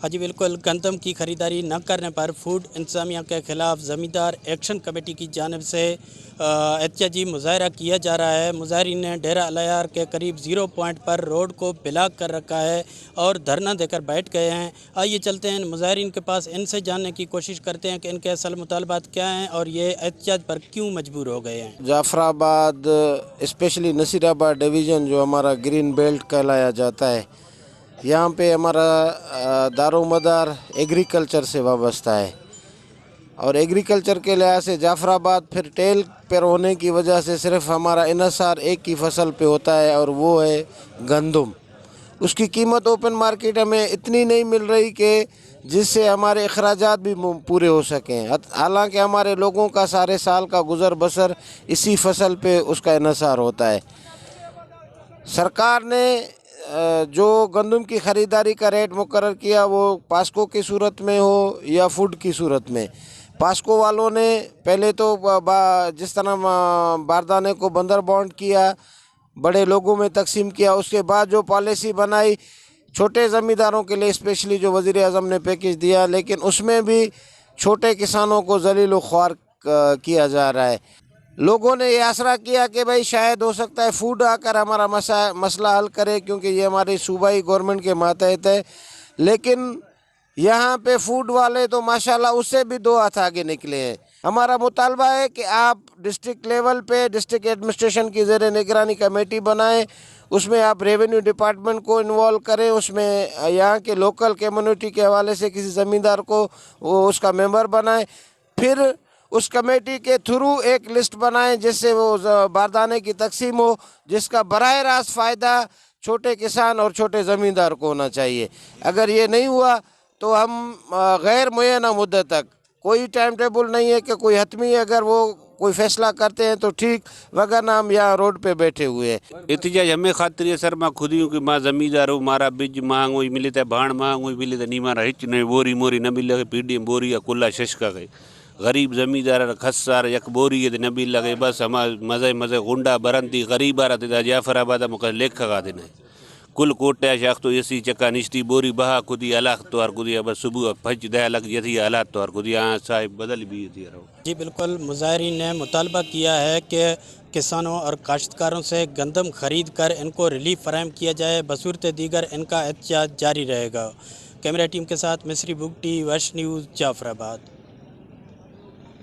हाँ जी बिल्कुल, गंदम की खरीदारी न करने पर फूड इंतज़ामिया के खिलाफ ज़मींदार एक्शन कमेटी की जानिब से एहतजाजी मुजाहरा किया जा रहा है। मुजाहरीन ने डेरा अलयार के करीब 0 पॉइंट पर रोड को ब्लॉक कर रखा है और धरना देकर बैठ गए हैं। आइए चलते हैं मुजाहरीन के पास, इनसे जानने की कोशिश करते हैं कि इनके असल मुतालबात क्या हैं और ये एहतजाज पर क्यों मजबूर हो गए हैं। जाफराबाद स्पेशली नसीराबाद डिवीज़न जो हमारा ग्रीन बेल्ट कहलाया जाता है, यहाँ पे हमारा दारोमदार एग्रीकल्चर से वाबस्ता है और एग्रीकल्चर के लिहाज से जाफराबाद फिर टेल पर होने की वजह से सिर्फ हमारा इन्हसार एक ही फसल पे होता है और वो है गंदम। उसकी कीमत ओपन मार्केट हमें इतनी नहीं मिल रही कि जिससे हमारे अखराजात भी पूरे हो सकें। हालांकि हमारे लोगों का सारे साल का गुज़र बसर इसी फसल पे उसका इन्हसार होता है। सरकार ने जो गंदम की ख़रीदारी का रेट मुकर्रर किया वो पास्को की सूरत में हो या फूड की सूरत में, पास्को वालों ने पहले तो जिस तरह बारदाने को बंदर बॉन्ड किया, बड़े लोगों में तकसीम किया, उसके बाद जो पॉलिसी बनाई छोटे ज़मींदारों के लिए स्पेशली जो वज़ीर आज़म ने पैकेज दिया, लेकिन उसमें भी छोटे किसानों को ज़लील व ख्वार किया जा रहा है। लोगों ने ये आसरा किया कि भाई शायद हो सकता है फूड आकर हमारा मसला हल करे क्योंकि ये हमारी सूबाई गवर्नमेंट के मातहत है, लेकिन यहाँ पे फूड वाले तो माशाल्लाह उससे भी 2 हाथ आगे निकले हैं। हमारा मुतालबा है कि आप डिस्ट्रिक्ट लेवल पे डिस्ट्रिक्ट एडमिनिस्ट्रेशन की ज़ेर निगरानी कमेटी बनाएं, उसमें आप रेवेन्यू डिपार्टमेंट को इन्वॉल्व करें, उसमें यहाँ के लोकल कम्युनिटी के हवाले से किसी ज़मींदार को वो उसका मेंबर बनाएं, फिर उस कमेटी के थ्रू एक लिस्ट बनाएं जिससे वो बारदाने की तकसीम हो, जिसका बराह रास्त फ़ायदा छोटे किसान और छोटे ज़मींदार को होना चाहिए। अगर ये नहीं हुआ तो हम गैर मुय्यना मुद्दत तक, कोई टाइम टेबल नहीं है कि कोई हतमी अगर वो कोई फैसला करते हैं तो ठीक, वगरना हम यहाँ रोड पे बैठे हुए हैं। एहतजाज हमें खातिर है सर, माँ खुद हूँ कि माँ ज़मींदार हूँ, मारा बीज मांग हुई मिले तो भाण मांग हुई मिले तो नहीं, मारा हिच नहीं, बोरी मोरी न मिले पीडी बोरी या कुल्ला शशका गई, गरीब ज़मींदार खस्सार यक बोरी है न मिल लगे, बस हमारे मज़े मज़े गुंडा बरंती गरीब आ रहा जाफराबाद मुकर लेख खा देना कुल कोटा शाख तो ऐसी चक्का निश्ती बोरी बहा खुदी अलाख तो और खुदी बस सुबह फज दया लग जथी हालात तो और खुदी साहिब बदल भी थी रहो। जी बिल्कुल, मुजाहरीन ने मुतालबा किया है कि किसानों और काश्तकारों से गंदम खरीद कर इनको रिलीफ फराहम किया जाए, बसूरत दीगर इनका एहतजाज जारी रहेगा। कैमरा टीम के साथ मिस्री बुगटी, वश न्यूज़, जाफराबाद।